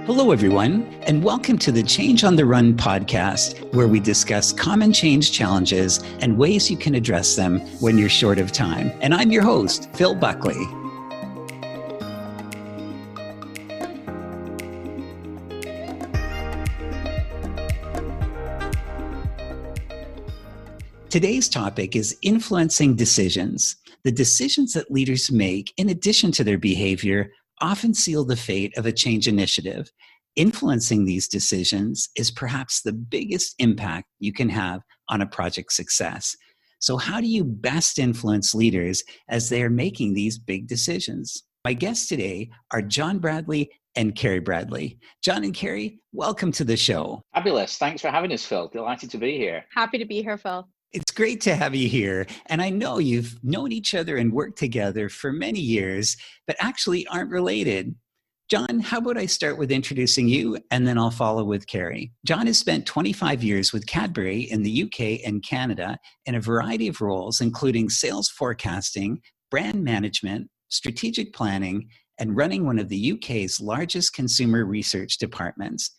Hello, everyone, and welcome to the Change on the Run podcast, where we discuss common change challenges and ways you can address them when you're short of time. And I'm your host, Phil Buckley. Today's topic is influencing decisions. The decisions that leaders make, in addition to their behavior, often seal the fate of a change initiative. Influencing these decisions is perhaps the biggest impact you can have on a project's success. So how do you best influence leaders as they are making these big decisions? My guests today are John Bradley and Carrie Bradley. John and Carrie, welcome to the show. Fabulous. Thanks for having us, Phil. Delighted to be here. Happy to be here, Phil. It's great to have you here. And I know you've known each other and worked together for many years, but actually aren't related. John, how about I start with introducing you, and then I'll follow with Carrie. John has spent 25 years with Cadbury in the UK and Canada in a variety of roles, including sales forecasting, brand management, strategic planning, and running one of the UK's largest consumer research departments.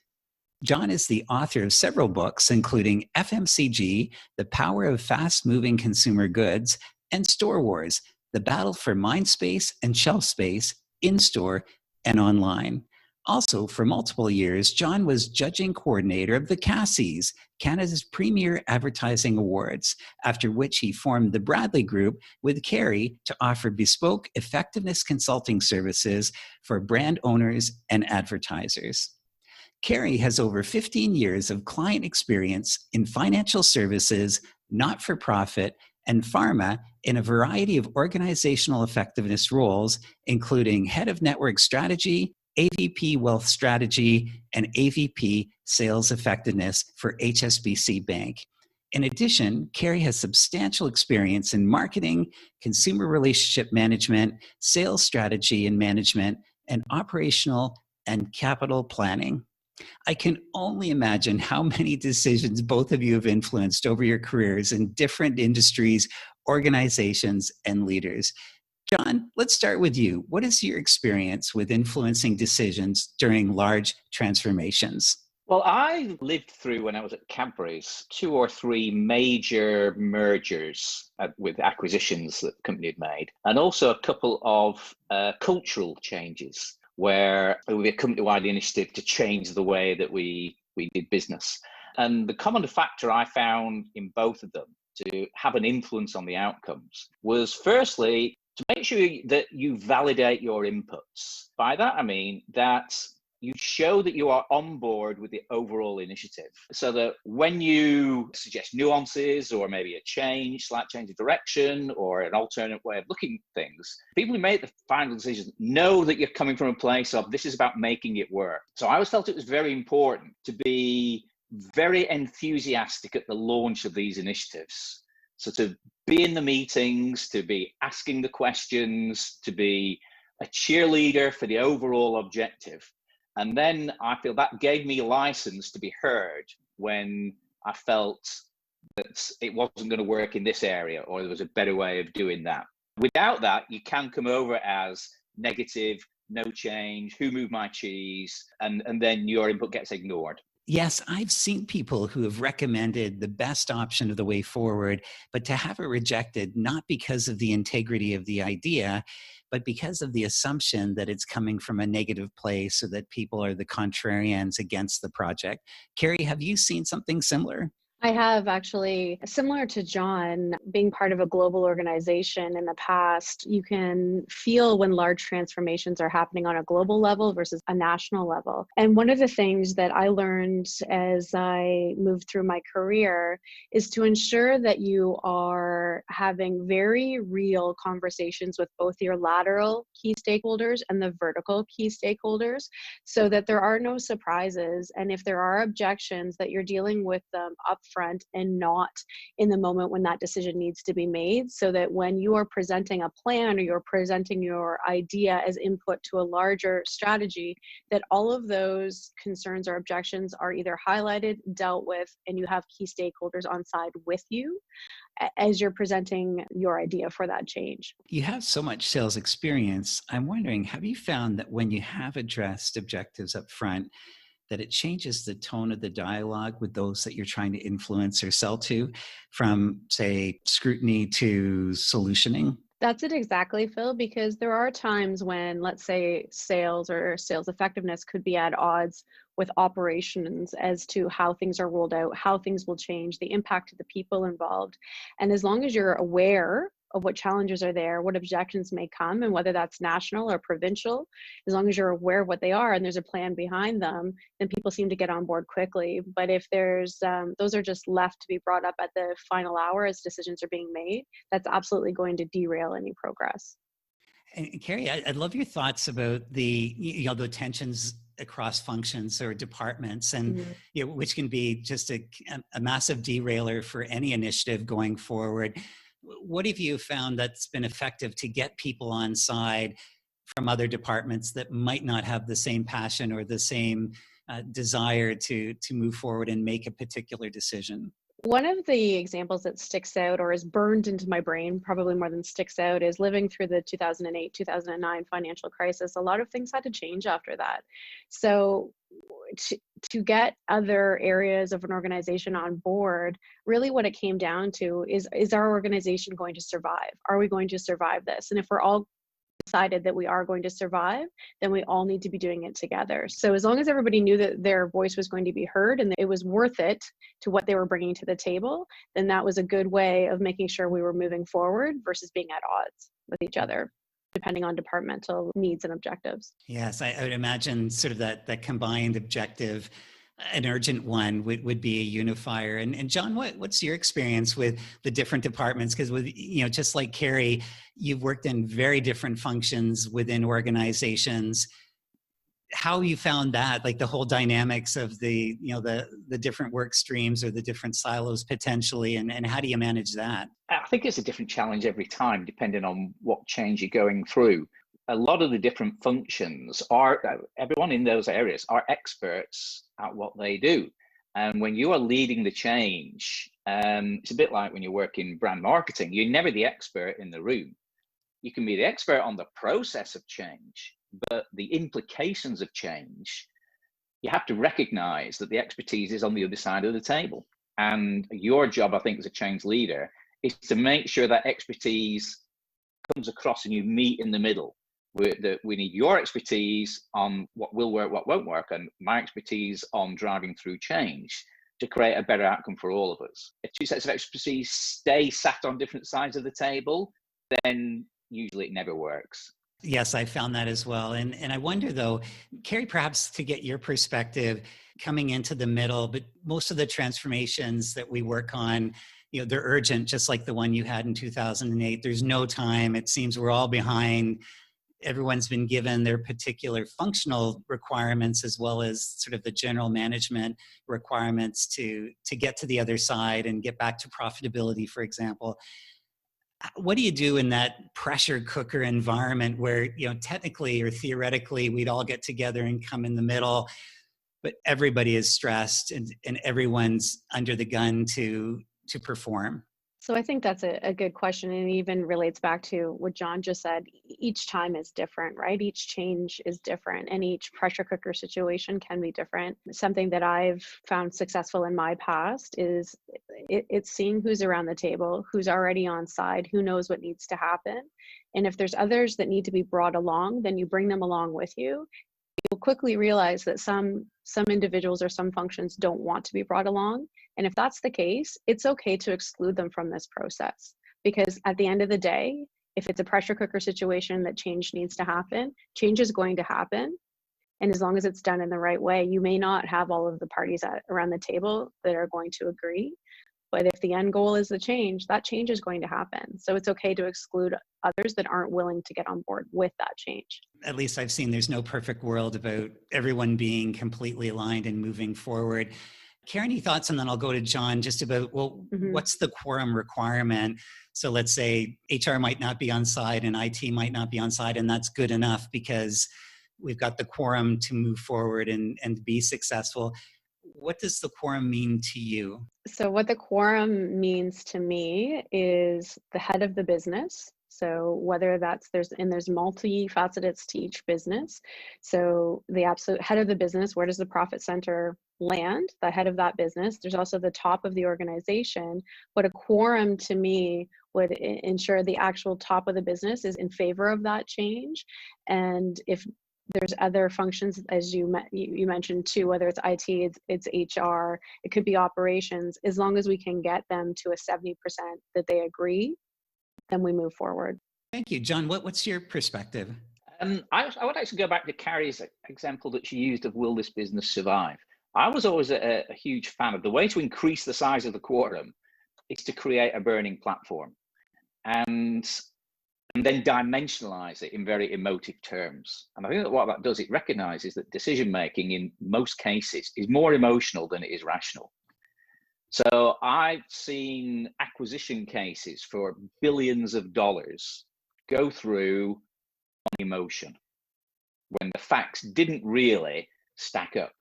John is the author of several books, including FMCG, The Power of Fast-Moving Consumer Goods, and Store Wars, The Battle for Mind Space and Shelf Space, in-store and online. Also, for multiple years, John was judging coordinator of the Cassies, Canada's premier advertising awards, after which he formed the Bradley Group with Carrie to offer bespoke effectiveness consulting services for brand owners and advertisers. Carrie has over 15 years of client experience in financial services, not-for-profit, and pharma in a variety of organizational effectiveness roles, including head of network strategy, AVP wealth strategy, and AVP sales effectiveness for HSBC Bank. In addition, Carrie has substantial experience in marketing, consumer relationship management, sales strategy and management, and operational and capital planning. I can only imagine how many decisions both of you have influenced over your careers in different industries, organizations, and leaders. John, let's start with you. What is your experience with influencing decisions during large transformations? Well, I lived through, when I was at Cadbury's, 2 or 3 major mergers with acquisitions that the company had made, and also a couple of cultural changes, where it would be a company-wide initiative to change the way that we did business. And the common factor I found in both of them to have an influence on the outcomes was, firstly, to make sure that you validate your inputs. By that, I mean that you show that you are on board with the overall initiative, so that when you suggest nuances or maybe a slight change of direction or an alternate way of looking at things, people who make the final decision know that you're coming from a place of this is about making it work. So I always felt it was very important to be very enthusiastic at the launch of these initiatives. So to be in the meetings, to be asking the questions, to be a cheerleader for the overall objective. And then I feel that gave me license to be heard when I felt that it wasn't going to work in this area, or there was a better way of doing that. Without that, you can come over as negative, no change, who moved my cheese, and then your input gets ignored. Yes, I've seen people who have recommended the best option of the way forward, but to have it rejected, not because of the integrity of the idea, but because of the assumption that it's coming from a negative place, or that people are the contrarians against the project. Carrie, have you seen something similar? I have actually, similar to John, being part of a global organization in the past, you can feel when large transformations are happening on a global level versus a national level. And one of the things that I learned as I moved through my career is to ensure that you are having very real conversations with both your lateral key stakeholders and the vertical key stakeholders, so that there are no surprises. And if there are objections, that you're dealing with them up front and not in the moment when that decision needs to be made, so that when you are presenting a plan or you're presenting your idea as input to a larger strategy, that all of those concerns or objections are either highlighted, dealt with, and you have key stakeholders on side with you as you're presenting your idea for that change. You have so much sales experience. I'm wondering, have you found that when you have addressed objectives up front, that it changes the tone of the dialogue with those that you're trying to influence or sell to, from, say, scrutiny to solutioning? That's it exactly, Phil, because there are times when, let's say, sales or sales effectiveness could be at odds with operations as to how things are rolled out, how things will change, the impact of the people involved. And as long as you're aware of what challenges are there, what objections may come, and whether that's national or provincial, as long as you're aware of what they are and there's a plan behind them, then people seem to get on board quickly. But if there's those are just left to be brought up at the final hour as decisions are being made, that's absolutely going to derail any progress. And Carrie, I'd love your thoughts about the tensions across functions or departments, and which can be just a massive derailer for any initiative going forward. What have you found that's been effective to get people on side from other departments that might not have the same passion or the same desire to move forward and make a particular decision? One of the examples that sticks out or is burned into my brain, probably more than sticks out, is living through the 2008-2009 financial crisis. A lot of things had to change after that. So to get other areas of an organization on board, really what it came down to is our organization going to survive? Are we going to survive this? And if we're all decided that we are going to survive, then we all need to be doing it together. So as long as everybody knew that their voice was going to be heard and it was worth it to what they were bringing to the table, then that was a good way of making sure we were moving forward versus being at odds with each other, depending on departmental needs and objectives. Yes, I would imagine sort of that combined objective, an urgent one would be a unifier. And John, what's your experience with the different departments? Because with, just like Carrie, you've worked in very different functions within organizations. How you found that, like the whole dynamics of the different work streams or the different silos potentially, and how do you manage that? I think it's a different challenge every time, depending on what change you're going through. A lot of the different functions everyone in those areas are experts at what they do. And when you are leading the change, it's a bit like when you work in brand marketing, you're never the expert in the room. You can be the expert on the process of change, but the implications of change, you have to recognize that the expertise is on the other side of the table. And your job, I think, as a change leader, is to make sure that expertise comes across and you meet in the middle. We need your expertise on what will work, what won't work, and my expertise on driving through change to create a better outcome for all of us. If two sets of expertise stay sat on different sides of the table, then usually it never works. Yes, I found that as well. And I wonder though, Carrie, perhaps to get your perspective coming into the middle, but most of the transformations that we work on, they're urgent, just like the one you had in 2008. There's no time. It seems we're all behind. Everyone's been given their particular functional requirements as well as sort of the general management requirements to get to the other side and get back to profitability, for example. What do you do in that pressure cooker environment where, technically or theoretically we'd all get together and come in the middle, but everybody is stressed and everyone's under the gun to perform? So I think that's a good question, and it even relates back to what John just said. Each time is different, right? Each change is different, and each pressure cooker situation can be different. Something that I've found successful in my past is it's seeing who's around the table, who's already on side, who knows what needs to happen. And if there's others that need to be brought along, then you bring them along with you. You'll quickly realize that some individuals or some functions don't want to be brought along. And if that's the case, it's okay to exclude them from this process. Because at the end of the day, if it's a pressure cooker situation that change needs to happen, change is going to happen. And as long as it's done in the right way, you may not have all of the parties around the table that are going to agree. But if the end goal is the change, that change is going to happen. So it's okay to exclude others that aren't willing to get on board with that change. At least I've seen there's no perfect world about everyone being completely aligned and moving forward. Carrie, any thoughts? And then I'll go to John just about, well, what's the quorum requirement? So let's say HR might not be on site and IT might not be on site, and that's good enough because we've got the quorum to move forward and be successful. What does the quorum mean to you? So what the quorum means to me is the head of the business. So whether there's multifacets to each business. So the absolute head of the business, where does the profit center land? The head of that business. There's also the top of the organization. But a quorum to me would ensure the actual top of the business is in favor of that change. And if there's other functions, as you mentioned too, whether it's IT, it's HR, it could be operations, as long as we can get them to a 70% that they agree, then we move forward. Thank you. John, what's your perspective? I would actually go back to Carrie's example that she used of will this business survive? I was always a huge fan of the way to increase the size of the quorum is to create a burning platform and then dimensionalize it in very emotive terms. And I think that what that does, it recognizes that decision making in most cases is more emotional than it is rational. So I've seen acquisition cases for billions of dollars go through on emotion when the facts didn't really stack up,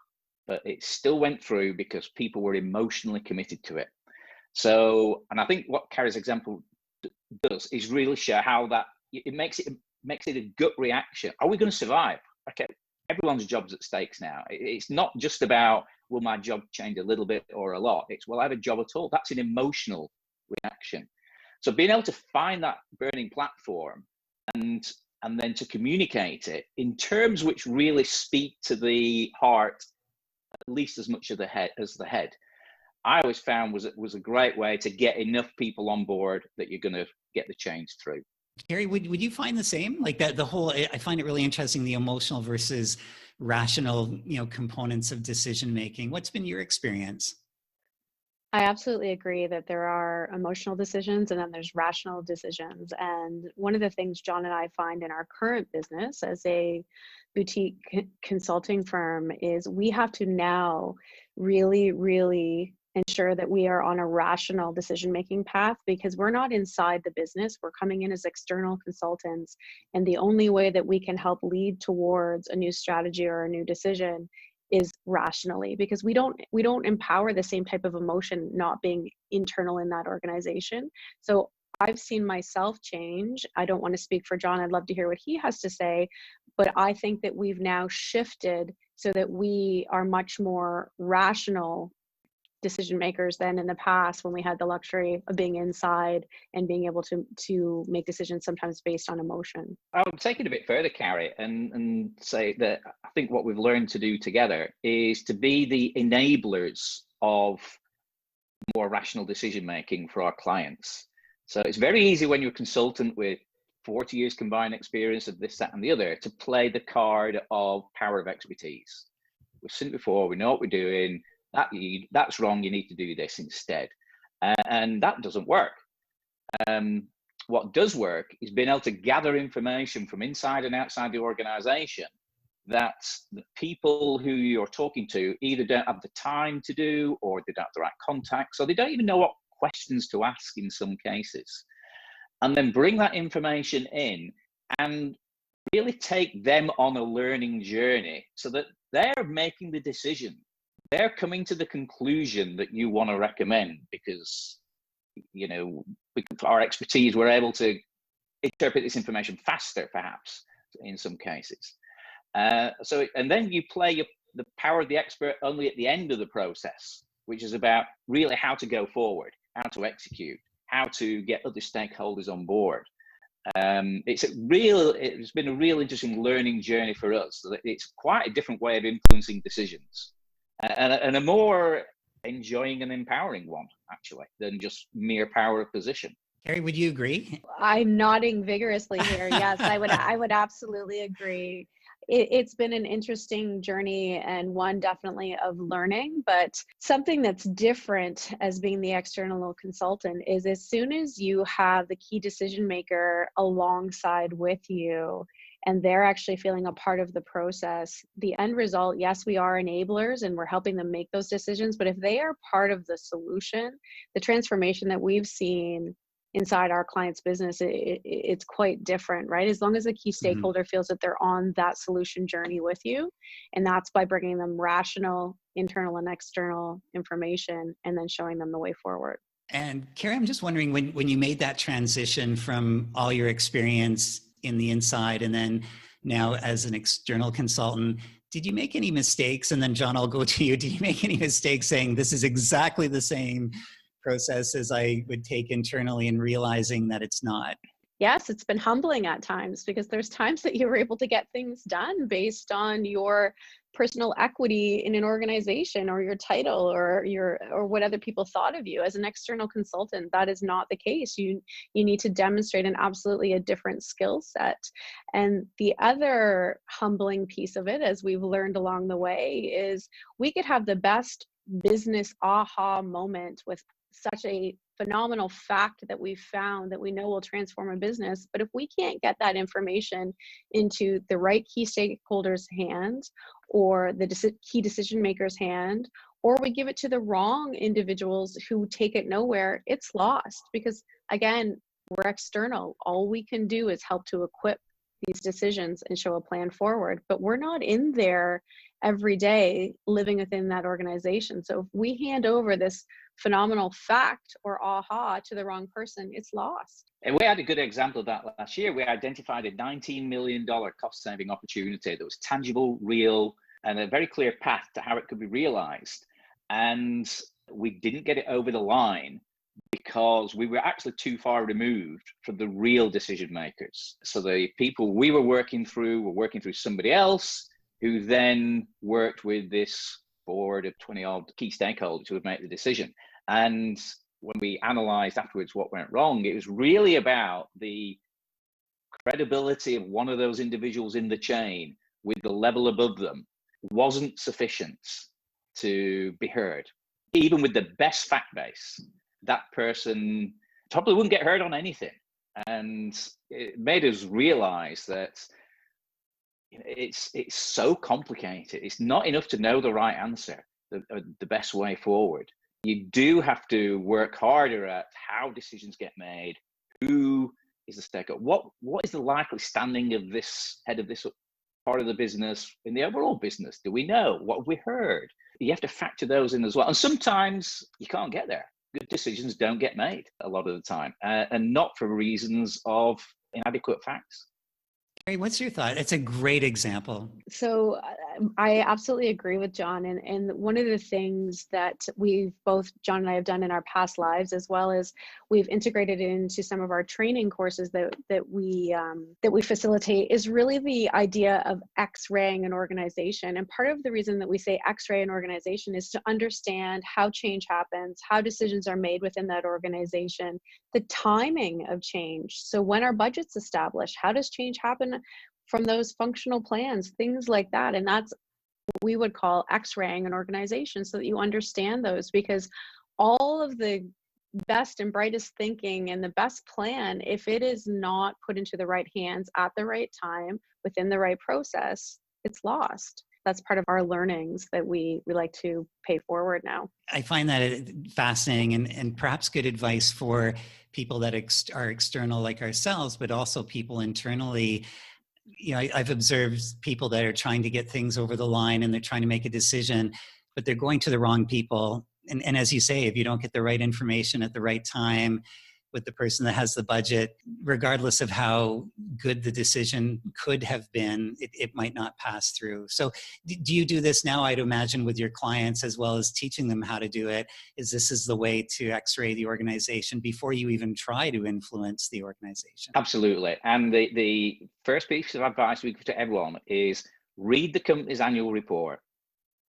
but it still went through because people were emotionally committed to it. So, and I think what Carrie's example does is really show how that it makes it a gut reaction. Are we going to survive? Okay, everyone's job's at stakes now. It's not just about, will my job change a little bit or a lot? It's, will I have a job at all? That's an emotional reaction. So being able to find that burning platform and then to communicate it in terms which really speak to the heart, at least as much as the head, I always found was a great way to get enough people on board that you're going to get the change through. Carrie, would you find the same? Like that, I find it really interesting, the emotional versus rational, components of decision making. What's been your experience? I absolutely agree that there are emotional decisions and then there's rational decisions. And one of the things John and I find in our current business as a boutique consulting firm is we have to now really, really ensure that we are on a rational decision-making path, because we're not inside the business. We're coming in as external consultants. And the only way that we can help lead towards a new strategy or a new decision is rationally, because we don't empower the same type of emotion not being internal in that organization. So I've seen myself change. I don't want to speak for John. I'd love to hear what he has to say, but I think that we've now shifted so that we are much more rational decision makers than in the past when we had the luxury of being inside and being able to make decisions sometimes based on emotion. I would take it a bit further, Carrie, and say that I think what we've learned to do together is to be the enablers of more rational decision making for our clients. So it's very easy when you're a consultant with 40 years combined experience of this, that, and the other to play the card of power of expertise. We've seen it before, we know what we're doing. That's wrong, you need to do this instead. And that doesn't work. What does work is being able to gather information from inside and outside the organization that the people who you're talking to either don't have the time to do, or they don't have the right contacts, or they don't even know what questions to ask in some cases. And then bring that information in and really take them on a learning journey so that they're making the decision. They're coming to the conclusion that you want to recommend because, our expertise, we're able to interpret this information faster, perhaps, in some cases. And then you play the power of the expert only at the end of the process, which is about really how to go forward, how to execute, how to get other stakeholders on board. It's been a real interesting learning journey for us. It's quite a different way of influencing decisions. And a more enjoying and empowering one, actually, than just mere power of position. Carrie, would you agree? I'm nodding vigorously here. Yes, I would absolutely agree. It's been an interesting journey and one definitely of learning, but something that's different as being the external consultant is as soon as you have the key decision maker alongside with you, and they're actually feeling a part of the process. The end result, yes, we are enablers and we're helping them make those decisions, but if they are part of the solution, the transformation that we've seen inside our client's business, it's quite different, right? As long as the key stakeholder feels that they're on that solution journey with you, and that's by bringing them rational internal and external information and then showing them the way forward. And Carrie, I'm just wondering, when you made that transition from all your experience in the inside and then now as an external consultant, did you make any mistakes? And then John, I'll go to you. Did you make any mistakes saying this is exactly the same process as I would take internally and realizing that it's not? Yes, it's been humbling at times, because there's times that you were able to get things done based on your personal equity in an organization or your title or what other people thought of you. As an external consultant, that is not the case. You need to demonstrate an absolutely a different skill set. And the other humbling piece of it, as we've learned along the way, is we could have the best business aha moment with such a phenomenal fact that we've found that we know will transform a business. But if we can't get that information into the right key stakeholders' hands or the key decision makers' hand, or we give it to the wrong individuals who take it nowhere, it's lost. Because again, we're external. All we can do is help to equip these decisions and show a plan forward, but we're not in there every day living within that organization. So if we hand over this phenomenal fact or aha to the wrong person, it's lost. And we had a good example of that last year. We identified a $19 million cost saving opportunity that was tangible, real, and a very clear path to how it could be realized. And we didn't get it over the line because we were actually too far removed from the real decision makers. So the people we were working through somebody else who then worked with this board of 20 odd key stakeholders who would make the decision. And when we analyzed afterwards what went wrong, it was really about the credibility of one of those individuals in the chain with the level above them wasn't sufficient to be heard. Even with the best fact base, that person probably wouldn't get heard on anything. And it made us realize that it's so complicated. It's not enough to know the right answer, the best way forward. You do have to work harder at how decisions get made, who is the stakeholder, what is the likely standing of this head of this part of the business in the overall business? Do we know? What have we heard? You have to factor those in as well. And sometimes you can't get there. Good decisions don't get made a lot of the time, and not for reasons of inadequate facts. Carrie, what's your thought? It's a great example. So I absolutely agree with John. And one of the things that John and I have done in our past lives, as well as we've integrated it into some of our training courses that we facilitate, is really the idea of Xraying an organization. And part of the reason that we say X-ray an organization is to understand how change happens, how decisions are made within that organization, the timing of change. So when are budgets established? How does change happen from those functional plans, things like that? And that's what we would call Xraying an organization, so that you understand those, because all of the best and brightest thinking and the best plan, if it is not put into the right hands at the right time within the right process, it's lost. That's part of our learnings that we like to pay forward now. I find that fascinating and perhaps good advice for people that are external like ourselves, but also people internally. You know, I've observed people that are trying to get things over the line and they're trying to make a decision, but they're going to the wrong people. And as you say, if you don't get the right information at the right time with the person that has the budget, regardless of how good the decision could have been, it might not pass through. So do you do this now, I'd imagine, with your clients, as well as teaching them how to do it? This is the way to X-ray the organization before you even try to influence the organization? Absolutely. And the first piece of advice we give to everyone is read the company's annual report.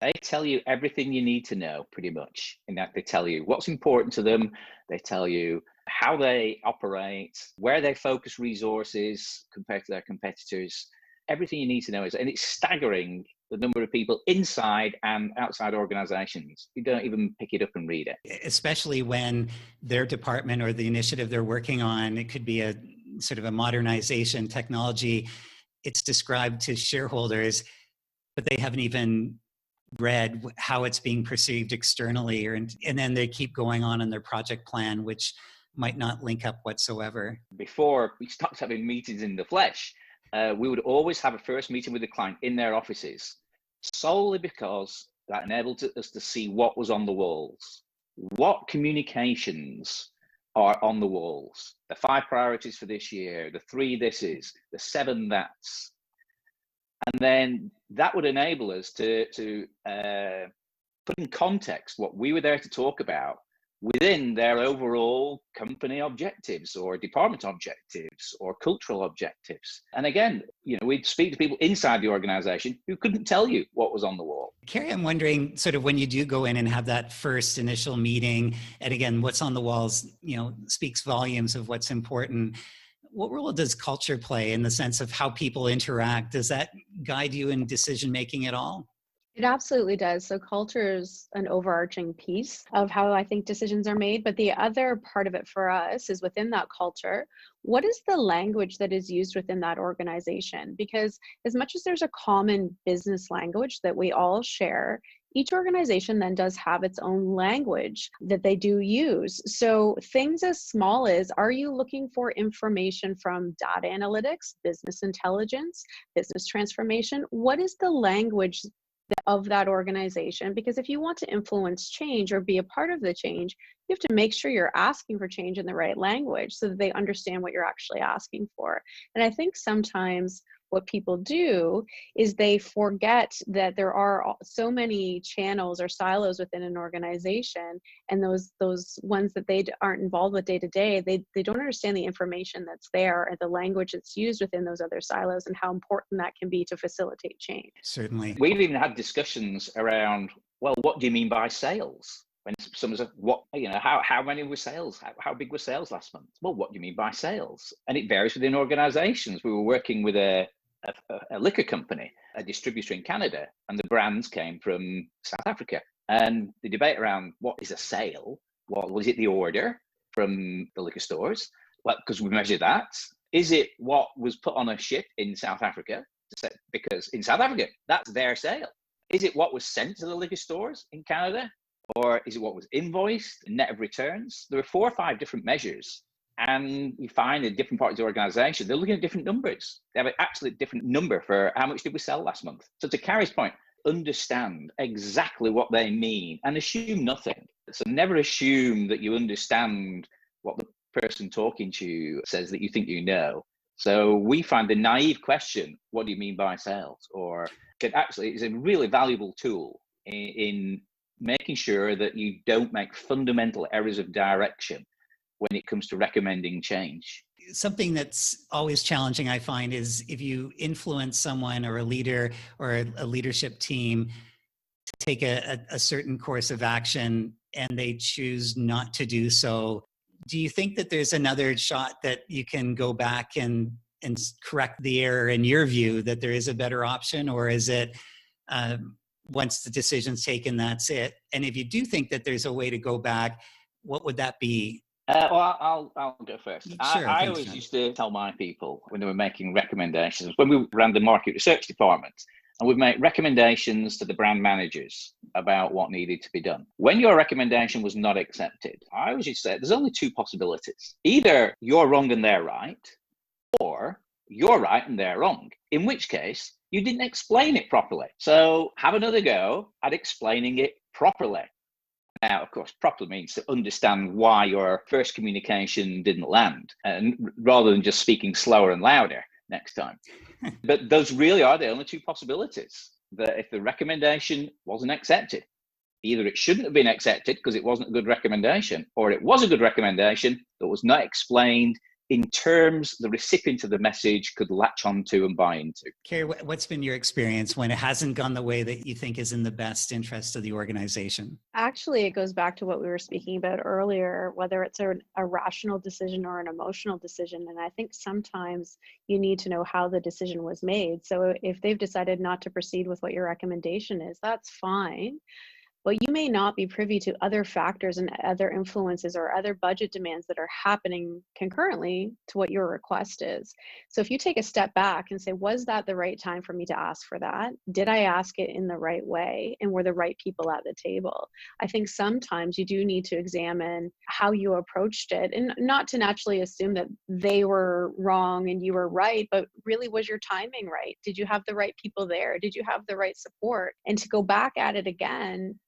They tell you everything you need to know, pretty much. In that, they tell you what's important to them. They tell you how they operate, where they focus resources compared to their competitors. Everything you need to know and it's staggering the number of people inside and outside organizations who don't even pick it up and read it. Especially when their department or the initiative they're working on, it could be a sort of a modernization technology, it's described to shareholders, but they haven't even read how it's being perceived externally, and then they keep going on in their project plan, which might not link up whatsoever. Before we stopped having meetings in the flesh, we would always have a first meeting with the client in their offices, solely because that enabled us to see what was on the walls, what communications are on the walls, the 5 priorities for this year, the 3 thises, the 7 that's. And then that would enable us to put in context what we were there to talk about within their overall company objectives or department objectives or cultural objectives. And again, we'd speak to people inside the organization who couldn't tell you what was on the wall. Carrie, I'm wondering, sort of when you do go in and have that first initial meeting, and again, what's on the walls, speaks volumes of what's important. What role does culture play in the sense of how people interact? Does that guide you in decision making at all? It absolutely does. So culture is an overarching piece of how I think decisions are made. But the other part of it for us is within that culture, what is the language that is used within that organization? Because as much as there's a common business language that we all share, each organization then does have its own language that they do use. So things as small as, are you looking for information from data analytics, business intelligence, business transformation? What is the language of that organization? Because if you want to influence change or be a part of the change, you have to make sure you're asking for change in the right language so that they understand what you're actually asking for. And I think sometimes what people do is they forget that there are so many channels or silos within an organization, and those ones that they aren't involved with day to day, they don't understand the information that's there and the language that's used within those other silos and how important that can be to facilitate change. Certainly. We've even had discussions around, well, what do you mean by sales? When someone says, how many were sales? How big were sales last month? Well, what do you mean by sales? And it varies within organizations. We were working with a liquor company, a distributor in Canada, and the brands came from South Africa. And the debate around what is a sale, well, was it the order from the liquor stores? Well, because we measure that. Is it what was put on a ship in South Africa? Because in South Africa, that's their sale. Is it what was sent to the liquor stores in Canada? Or is it what was invoiced, net of returns? There are 4 or 5 different measures. And you find in different parts of the organization, they're looking at different numbers. They have an absolutely different number for how much did we sell last month. So to Carrie's point, understand exactly what they mean and assume nothing. So never assume that you understand what the person talking to you says that you think you know. So we find the naive question, what do you mean by sales? Or actually is a really valuable tool in making sure that you don't make fundamental errors of direction when it comes to recommending change. Something that's always challenging, I find, is if you influence someone or a leader or a leadership team to take a certain course of action and they choose not to do so, do you think that there's another shot that you can go back and correct the error in your view, that there is a better option? Or is it once the decision's taken, that's it? And if you do think that there's a way to go back, what would that be? Well, I'll go first. Sure, I thanks, always John. used to tell my people when they were making recommendations, when we ran the market research department, and we'd make recommendations to the brand managers about what needed to be done. When your recommendation was not accepted, I always used to say there's only 2 possibilities. Either you're wrong and they're right, or you're right and they're wrong, in which case you didn't explain it properly. So have another go at explaining it properly. Now, of course, properly means to understand why your first communication didn't land, and rather than just speaking slower and louder next time. But those really are the only 2 possibilities. That if the recommendation wasn't accepted, either it shouldn't have been accepted because it wasn't a good recommendation, or it was a good recommendation that was not explained in terms the recipient of the message could latch onto and buy into. Carrie, what's been your experience when it hasn't gone the way that you think is in the best interest of the organization? Actually, it goes back to what we were speaking about earlier, whether it's a rational decision or an emotional decision. And I think sometimes you need to know how the decision was made. So if they've decided not to proceed with what your recommendation is, that's fine. but you may not be privy to other factors and other influences or other budget demands that are happening concurrently to what your request is. So if you take a step back and say, was that the right time for me to ask for that? Did I ask it in the right way? And were the right people at the table? I think sometimes you do need to examine how you approached it, and not to naturally assume that they were wrong and you were right, but really, was your timing right? Did you have the right people there? Did you have the right support? And to go back at it again,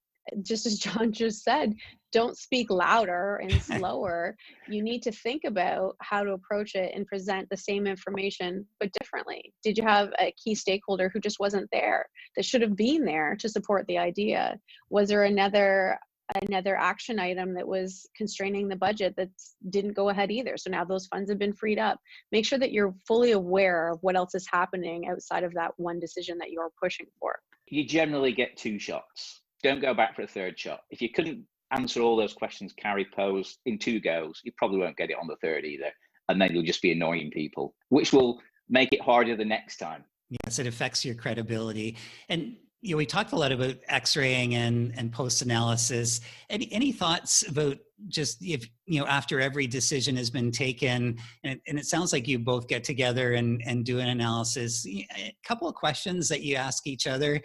just as John just said, don't speak louder and slower. You need to think about how to approach it and present the same information, but differently. Did you have a key stakeholder who just wasn't there, that should have been there to support the idea? Was there another action item that was constraining the budget that didn't go ahead either? So now those funds have been freed up. Make sure that you're fully aware of what else is happening outside of that one decision that you're pushing for. You generally get 2 shots. Don't go back for a 3rd shot. If you couldn't answer all those questions Carrie posed in 2 goes, you probably won't get it on the 3rd either. And then you'll just be annoying people, which will make it harder the next time. Yes, it affects your credibility. And we talked a lot about Xraying and post-analysis. Any thoughts about just if, after every decision has been taken, and it sounds like you both get together and do an analysis, a couple of questions that you ask each other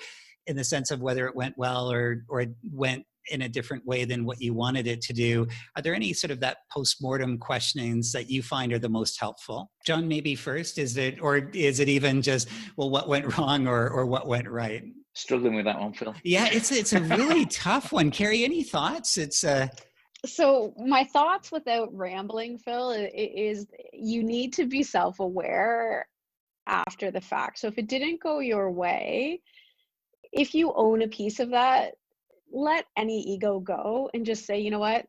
in the sense of whether it went well or it went in a different way than what you wanted it to do. Are there any sort of that post-mortem questionings that you find are the most helpful? John, maybe first, is it even just, well, what went wrong or what went right? Struggling with that one, Phil. Yeah, it's a really tough one. Carrie, any thoughts? So my thoughts without rambling, Phil, is you need to be self-aware after the fact. So if it didn't go your way, if you own a piece of that, let any ego go and just say, you know what,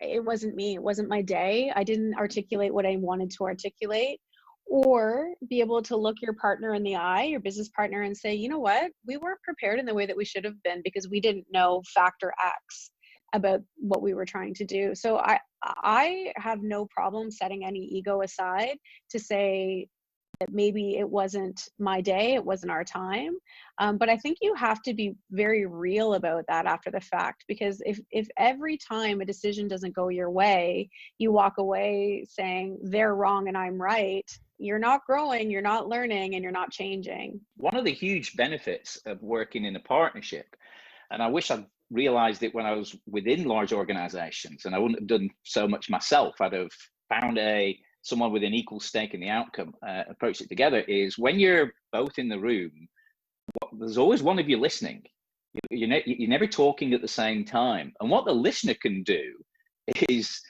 it wasn't me. It wasn't my day. I didn't articulate what I wanted to articulate. Or be able to look your partner in the eye, your business partner, and say, you know what, we weren't prepared in the way that we should have been because we didn't know factor X about what we were trying to do. So I have no problem setting any ego aside to say that maybe it wasn't my day, it wasn't our time. But I think you have to be very real about that after the fact, because if every time a decision doesn't go your way, you walk away saying they're wrong and I'm right, you're not growing, you're not learning, and you're not changing. One of the huge benefits of working in a partnership, and I wish I'd realized it when I was within large organizations, and I wouldn't have done so much myself, I'd have found someone with an equal stake in the outcome, approach it together, is when you're both in the room, there's always one of you listening. You're never talking at the same time. And what the listener can do is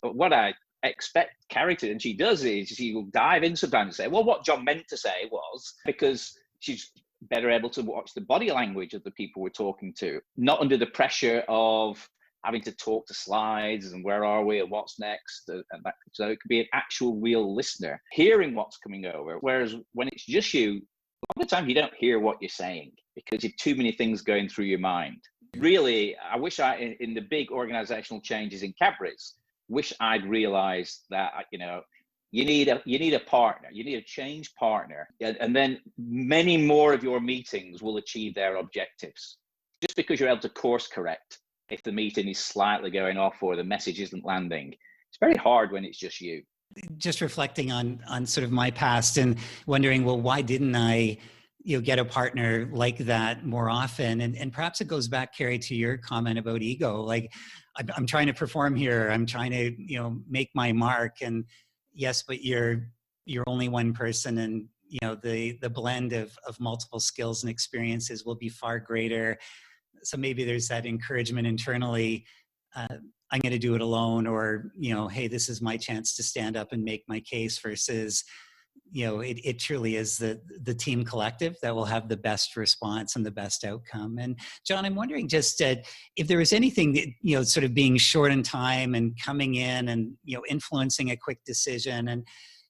what I expect Carrie to, and she does, is she will dive in sometimes and say, well, what John meant to say was, because she's better able to watch the body language of the people we're talking to, not under the pressure of having to talk to slides and where are we and what's next. And that, so it could be an actual real listener hearing what's coming over. Whereas when it's just you, a lot of the time you don't hear what you're saying because you've too many things going through your mind. Really, I wish in the big organizational changes in Cadbury's, wish I'd realized that, you need a partner, you need a change partner. And then many more of your meetings will achieve their objectives. Just because you're able to course correct if the meeting is slightly going off or the message isn't landing. It's very hard when it's just you. Just reflecting on sort of my past and wondering, well, why didn't I get a partner like that more often? And perhaps it goes back, Carrie, to your comment about ego. Like, I'm trying to perform here. I'm trying to, make my mark. And yes, but you're only one person, and the blend of multiple skills and experiences will be far greater. So maybe there's that encouragement internally. I'm going to do it alone, or, hey, this is my chance to stand up and make my case, versus, it truly is the team collective that will have the best response and the best outcome. And John, I'm wondering just if there was anything that, sort of being short in time and coming in and, influencing a quick decision. And,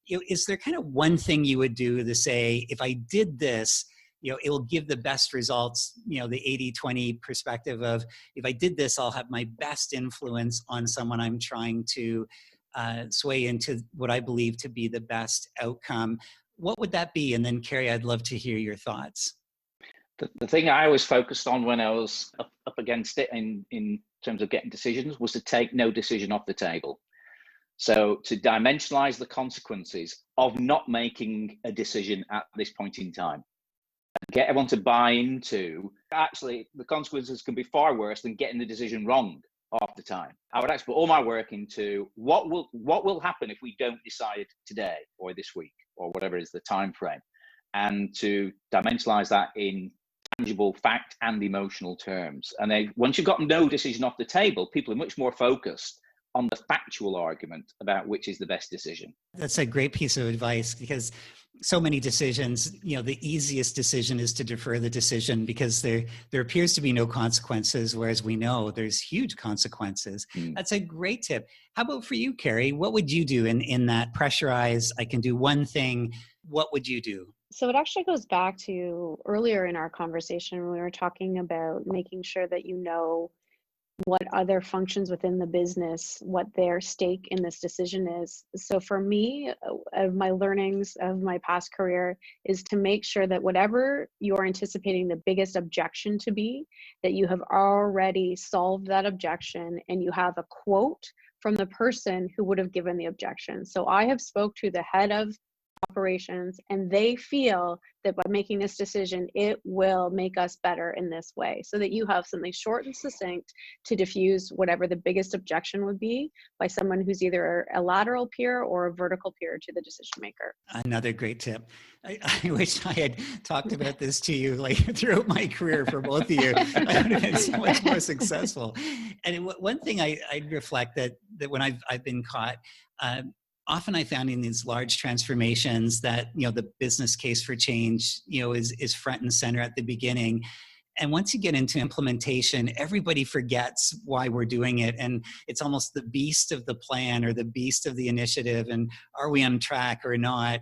is there kind of one thing you would do to say, if I did this, it will give the best results, the 80-20 perspective of, if I did this, I'll have my best influence on someone I'm trying to sway into what I believe to be the best outcome. What would that be? And then Carrie, I'd love to hear your thoughts. The thing I was focused on when I was a up against it in terms of getting decisions was to take no decision off the table. So to dimensionalize the consequences of not making a decision at this point in time. Get everyone to buy into, actually, the consequences can be far worse than getting the decision wrong half the time. I would actually put all my work into what will happen if we don't decide today or this week or whatever is the time frame, and to dimensionalize that in tangible fact and emotional terms. And once you've got no decision off the table, people are much more focused on the factual argument about which is the best decision. That's a great piece of advice, because so many decisions, the easiest decision is to defer the decision because there appears to be no consequences, whereas we know there's huge consequences. That's a great tip. How about for you, Carrie? What would you do in that pressurized, I can do one thing? What would you do? So it actually goes back to earlier in our conversation when we were talking about making sure that you know what other functions within the business, what their stake in this decision is. So for me, of my learnings of my past career is to make sure that whatever you're anticipating the biggest objection to be, that you have already solved that objection and you have a quote from the person who would have given the objection. So I have spoke to the head of operations and they feel that by making this decision, it will make us better in this way, so that you have something short and succinct to diffuse whatever the biggest objection would be by someone who's either a lateral peer or a vertical peer to the decision maker. Another great tip. I wish I had talked about this to you throughout my career for both of you. I would have been so much more successful. And one thing I'd reflect that when I've been caught, often I found in these large transformations that, the business case for change, is front and center at the beginning. And once you get into implementation, everybody forgets why we're doing it. And it's almost the beast of the plan or the beast of the initiative. And are we on track or not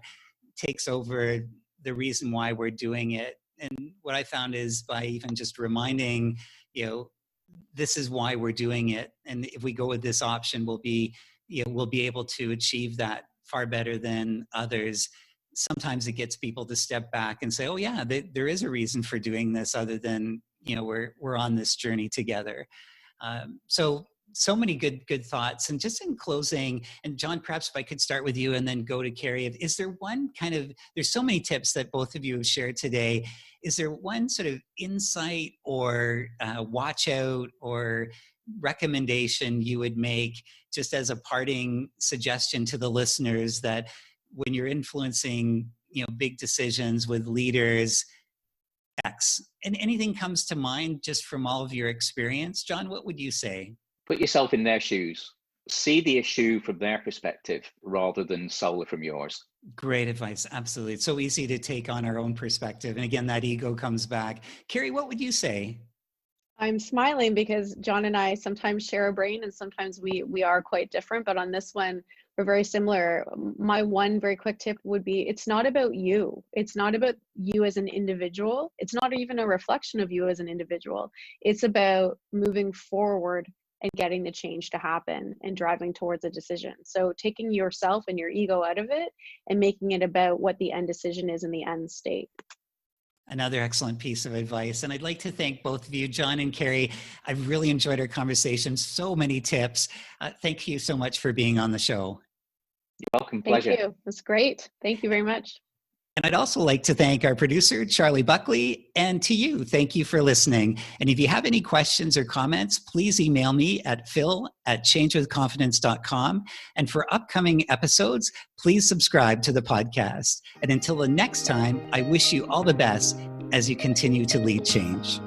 takes over the reason why we're doing it. And what I found is by even just reminding, this is why we're doing it. And if we go with this option, we'll be able to achieve that far better than others. Sometimes it gets people to step back and say, oh yeah, there is a reason for doing this other than, we're on this journey together. So many good thoughts. And just in closing, and John, perhaps if I could start with you and then go to Carrie, is there one there's so many tips that both of you have shared today. Is there one sort of insight or watch out or recommendation you would make just as a parting suggestion to the listeners that when you're influencing, big decisions with leaders X, and anything comes to mind just from all of your experience? John, what would you say? Put yourself in their shoes. See the issue from their perspective rather than solely from yours. Great advice. Absolutely. It's so easy to take on our own perspective. And again, that ego comes back. Carrie, what would you say? I'm smiling because John and I sometimes share a brain and sometimes we are quite different, but on this one, we're very similar. My one very quick tip would be, it's not about you. It's not about you as an individual. It's not even a reflection of you as an individual. It's about moving forward and getting the change to happen and driving towards a decision. So taking yourself and your ego out of it and making it about what the end decision is in the end state. Another excellent piece of advice. And I'd like to thank both of you, John and Carrie. I've really enjoyed our conversation. So many tips. Thank you so much for being on the show. You're welcome. Pleasure. Thank you. It's great. Thank you very much. And I'd also like to thank our producer, Charlie Buckley, and to you. Thank you for listening. And if you have any questions or comments, please email me at phil@changewithconfidence.com. And for upcoming episodes, please subscribe to the podcast. And until the next time, I wish you all the best as you continue to lead change.